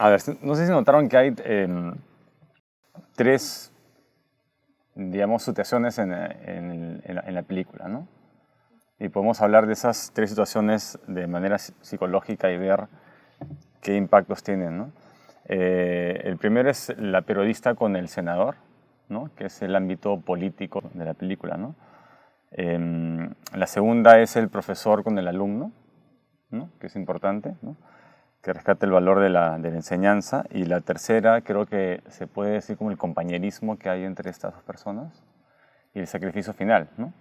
A ver, no sé si notaron que hay tres, digamos, situaciones en la película, ¿no? Y podemos hablar de esas tres situaciones de manera psicológica y ver qué impactos tienen, ¿no? El primero es la periodista con el senador, ¿no? Que es el ámbito político de la película, ¿no? La segunda es el profesor con el alumno, ¿no? Que es importante, ¿no? Que rescata el valor de la enseñanza. Y la tercera creo que se puede decir como el compañerismo que hay entre estas dos personas y el sacrificio final, ¿no?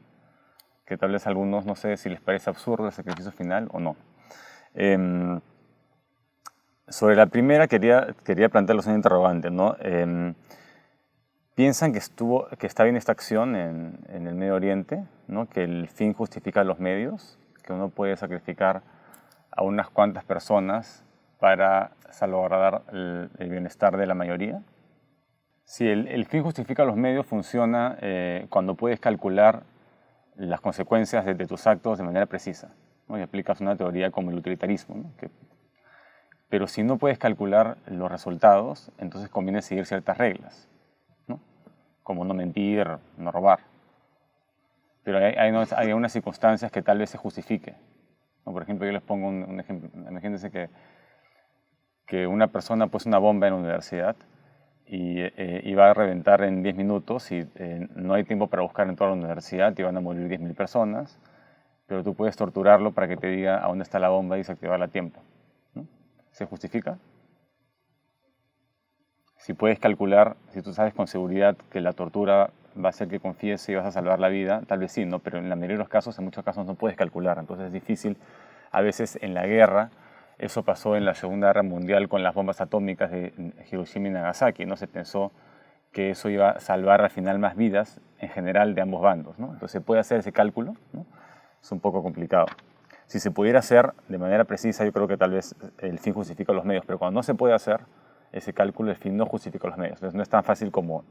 Que tal vez a algunos no sé si les parece absurdo el sacrificio final o no. Sobre la primera quería plantearles un interrogante, ¿no? ¿Piensan que está bien esta acción en el Medio Oriente, ¿no? Que el fin justifica los medios, que uno puede sacrificar a unas cuantas personas para salvaguardar el bienestar de la mayoría? Si el fin justifica los medios funciona cuando puedes calcular las consecuencias de tus actos de manera precisa, ¿no? Y aplicas una teoría como el utilitarismo, ¿no? Pero si no puedes calcular los resultados, entonces conviene seguir ciertas reglas, ¿no? Como no mentir, no robar. Pero hay unas circunstancias que tal vez se justifique, ¿no? Por ejemplo, yo les pongo un ejemplo. Imagínense que una persona puso una bomba en la universidad y va a reventar en 10 minutos y no hay tiempo para buscar en toda la universidad y van a morir 10.000 personas, pero tú puedes torturarlo para que te diga a dónde está la bomba y desactivarla a tiempo, ¿no? ¿Se justifica? Si puedes calcular, si tú sabes con seguridad que la tortura va a hacer que confiese y vas a salvar la vida, tal vez sí, ¿no? Pero en la mayoría de los casos, en muchos casos no puedes calcular, entonces es difícil. A veces en la guerra, eso pasó en la Segunda Guerra Mundial con las bombas atómicas de Hiroshima y Nagasaki, ¿no? Se pensó que eso iba a salvar al final más vidas en general de ambos bandos, ¿no? Entonces se puede hacer ese cálculo, ¿no? Es un poco complicado. Si se pudiera hacer de manera precisa, yo creo que tal vez el fin justifica los medios, pero cuando no se puede hacer ese cálculo, el fin no justifica los medios. Entonces no es tan fácil como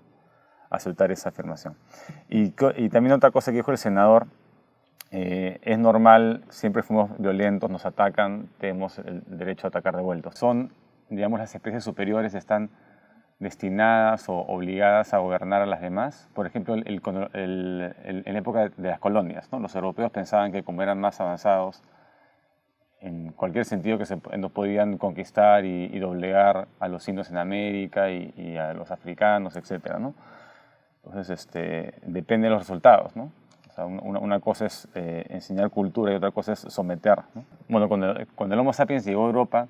aceptar esa afirmación. Y también otra cosa que dijo el senador, es normal, siempre fuimos violentos, nos atacan, tenemos el derecho a atacar de vuelta. Son, digamos, las especies superiores están destinadas o obligadas a gobernar a las demás. Por ejemplo, en época de las colonias, ¿no? Los europeos pensaban que como eran más avanzados en cualquier sentido que nos podían conquistar y doblegar a los indios en América y a los africanos, etc., ¿no? Entonces, depende de los resultados, ¿no? O sea, una cosa es enseñar cultura y otra cosa es someter, ¿no? Bueno, cuando el Homo sapiens llegó a Europa,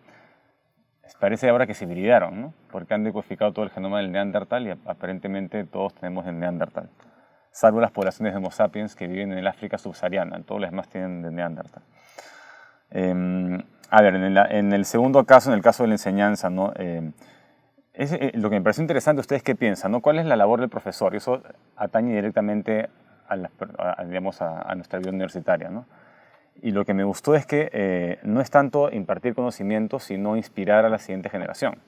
parece ahora que se hibridaron, ¿no? Porque han decodificado todo el genoma del Neandertal y aparentemente todos tenemos el Neandertal, salvo las poblaciones de Homo sapiens que viven en el África subsahariana, todos los demás tienen de Neandertal. A ver, en el segundo caso, en el caso de la enseñanza, ¿no? Lo que me parece interesante, ¿ustedes qué piensan, no? ¿Cuál es la labor del profesor? Y eso atañe directamente digamos, a nuestra vida universitaria, ¿no? Y lo que me gustó es que no es tanto impartir conocimientos, sino inspirar a la siguiente generación.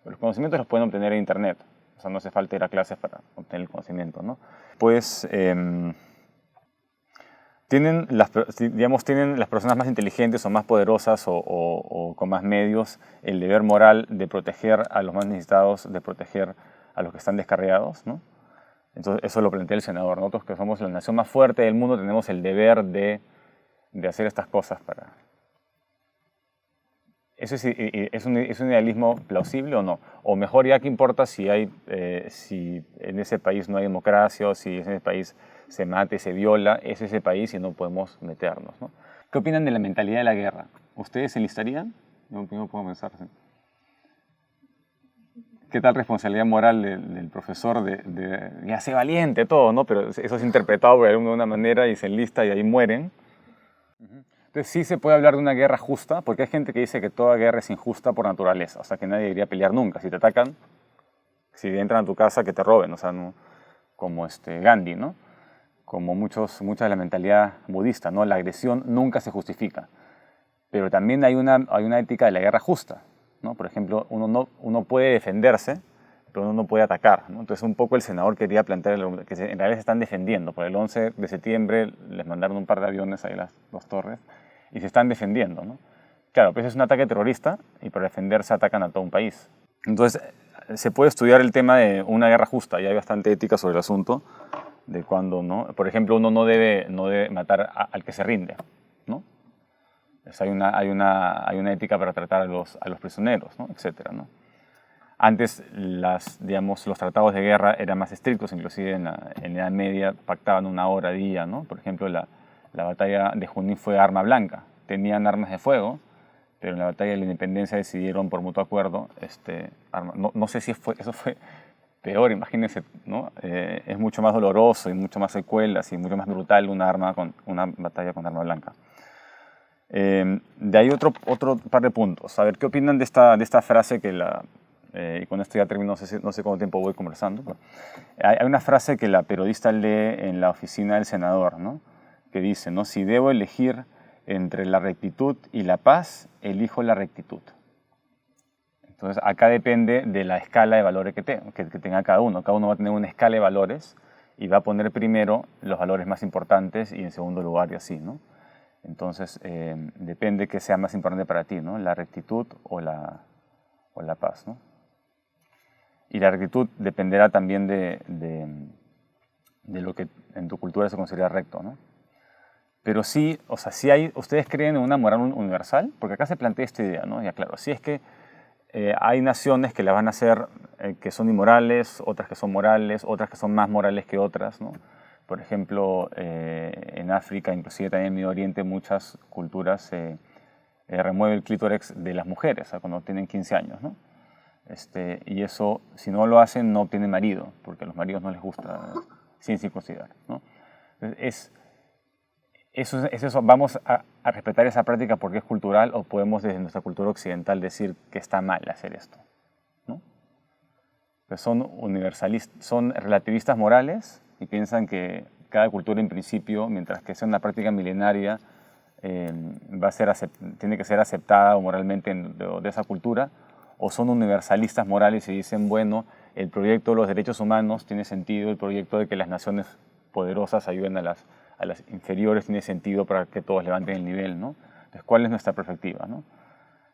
Los conocimientos los pueden obtener en Internet, o sea, no hace falta ir a clases para obtener el conocimiento, ¿no? Pues tienen las personas más inteligentes o más poderosas o con más medios el deber moral de proteger a los más necesitados, de proteger a los que están descarriados, ¿no? Entonces eso lo plantea el senador. Nosotros que somos la nación más fuerte del mundo tenemos el deber de hacer estas cosas para... ¿Eso es un idealismo plausible o no? O mejor, ya que importa si en ese país no hay democracia o si en ese país se mata y se viola, es ese país y no podemos meternos, ¿no? ¿Qué opinan de la mentalidad de la guerra? ¿Ustedes se enlistarían? No puedo pensar. ¿Qué tal responsabilidad moral del profesor ya sé valiente, todo, ¿no? Pero eso es interpretado por alguno de una manera y se enlista y ahí mueren. Entonces sí se puede hablar de una guerra justa, porque hay gente que dice que toda guerra es injusta por naturaleza, o sea que nadie debería pelear nunca. Si te atacan, si entran a tu casa, que te roben, o sea, ¿no? Como Gandhi, ¿no? Como mucha de la mentalidad budista, ¿no? La agresión nunca se justifica. Pero también hay una ética de la guerra justa, ¿no? Por ejemplo, uno puede defenderse, pero uno no puede atacar, ¿no? Entonces un poco el senador quería plantear que en realidad se están defendiendo. Por el 11 de septiembre les mandaron un par de aviones ahí a las dos torres y se están defendiendo, ¿no? Claro, pues es un ataque terrorista y para defenderse atacan a todo un país. Entonces, se puede estudiar el tema de una guerra justa, y hay bastante ética sobre el asunto, de cuando, ¿no? Por ejemplo, uno no debe matar al que se rinde, ¿no? Pues hay una ética para tratar a los prisioneros, ¿no? Etcétera, ¿no? Antes, digamos, los tratados de guerra eran más estrictos, inclusive en la Edad Media pactaban una hora día, ¿no? Por ejemplo, la batalla de Junín fue arma blanca. Tenían armas de fuego, pero en la batalla de la Independencia decidieron por mutuo acuerdo, no sé si eso fue peor, imagínense, ¿no? Es mucho más doloroso y mucho más secuelas y mucho más brutal una batalla con arma blanca. De ahí otro par de puntos. A ver, ¿qué opinan de esta frase y con esto ya termino, no sé cuánto tiempo voy conversando. Hay una frase que la periodista lee en la oficina del senador, ¿no? Que dice, ¿no? Si debo elegir entre la rectitud y la paz, elijo la rectitud. Entonces, acá depende de la escala de valores que tenga cada uno. Cada uno va a tener una escala de valores y va a poner primero los valores más importantes y en segundo lugar y así, ¿no? Entonces, depende qué sea más importante para ti, ¿no? La rectitud o la paz, ¿no? Y la rectitud dependerá también de lo que en tu cultura se considera recto, ¿no? Pero sí, o sea, ¿ustedes creen en una moral universal? Porque acá se plantea esta idea, ¿no? Ya claro, sí es que hay naciones que la van a hacer que son inmorales, otras que son morales, otras que son más morales que otras, ¿no? Por ejemplo, en África, inclusive también en Medio Oriente, muchas culturas remueve el clítoris de las mujeres, o sea, cuando tienen 15 años, ¿no? Y eso, si no lo hacen, no obtienen marido, porque a los maridos no les gusta sin circuncidar, ¿no? Es eso. ¿Vamos a respetar esa práctica porque es cultural o podemos desde nuestra cultura occidental decir que está mal hacer esto, ¿no? Pues son universalistas, son relativistas morales y piensan que cada cultura en principio, mientras que sea una práctica milenaria, tiene que ser aceptada moralmente de esa cultura, o son universalistas morales y dicen, bueno, el proyecto de los derechos humanos tiene sentido, el proyecto de que las naciones poderosas ayuden a las inferiores tiene sentido para que todos levanten el nivel, ¿no? Entonces, ¿cuál es nuestra perspectiva, ¿no?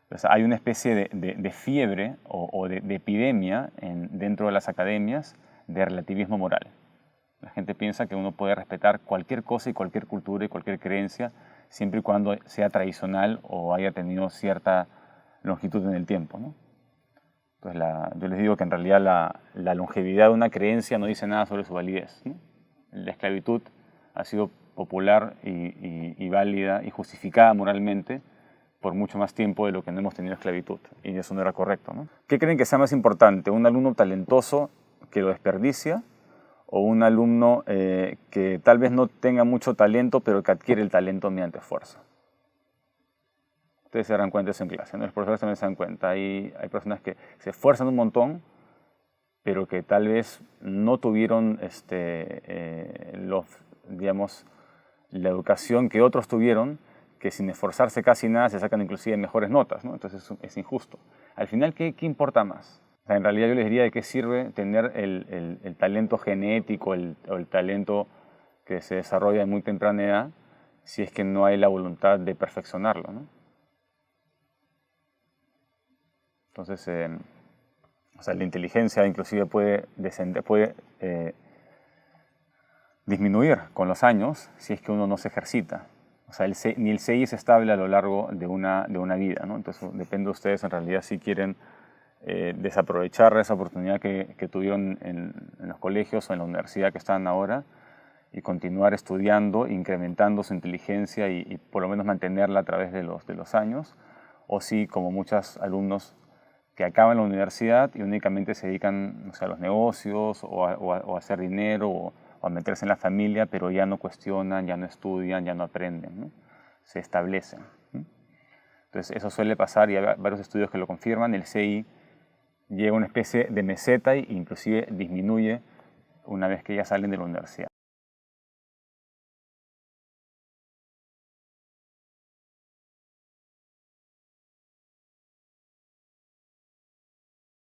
Entonces, hay una especie de fiebre o de epidemia dentro de las academias de relativismo moral. La gente piensa que uno puede respetar cualquier cosa y cualquier cultura y cualquier creencia siempre y cuando sea tradicional o haya tenido cierta longitud en el tiempo, ¿no? Entonces, yo les digo que en realidad la longevidad de una creencia no dice nada sobre su validez, ¿no? La esclavitud ha sido popular y válida y justificada moralmente por mucho más tiempo de lo que no hemos tenido esclavitud, y eso no era correcto, ¿no? ¿Qué creen que sea más importante? ¿Un alumno talentoso que lo desperdicia o un alumno que tal vez no tenga mucho talento pero que adquiere el talento mediante esfuerzo? Ustedes se darán cuenta de eso en clase, ¿no? Los profesores también se dan cuenta. Hay personas que se esfuerzan un montón, pero que tal vez no tuvieron digamos, la educación que otros tuvieron, que sin esforzarse casi nada se sacan inclusive mejores notas, ¿no? Entonces es injusto. Al final, ¿qué importa más? O sea, en realidad yo les diría de qué sirve tener el talento genético o el talento que se desarrolla en muy temprana edad si es que no hay la voluntad de perfeccionarlo, ¿no? Entonces, o sea, la inteligencia inclusive puede disminuir con los años si es que uno no se ejercita. O sea, ni el CI es estable a lo largo de una vida, ¿no? Entonces, depende de ustedes en realidad si quieren desaprovechar esa oportunidad que tuvieron en los colegios o en la universidad que están ahora y continuar estudiando, incrementando su inteligencia y por lo menos mantenerla a través de los años, o si, como muchos alumnos que acaban la universidad y únicamente se dedican, o sea, a los negocios o a hacer dinero o a meterse en la familia, pero ya no cuestionan, ya no estudian, ya no aprenden, ¿no? Se establecen, ¿no? Entonces eso suele pasar y hay varios estudios que lo confirman. El CI llega a una especie de meseta e inclusive disminuye una vez que ya salen de la universidad.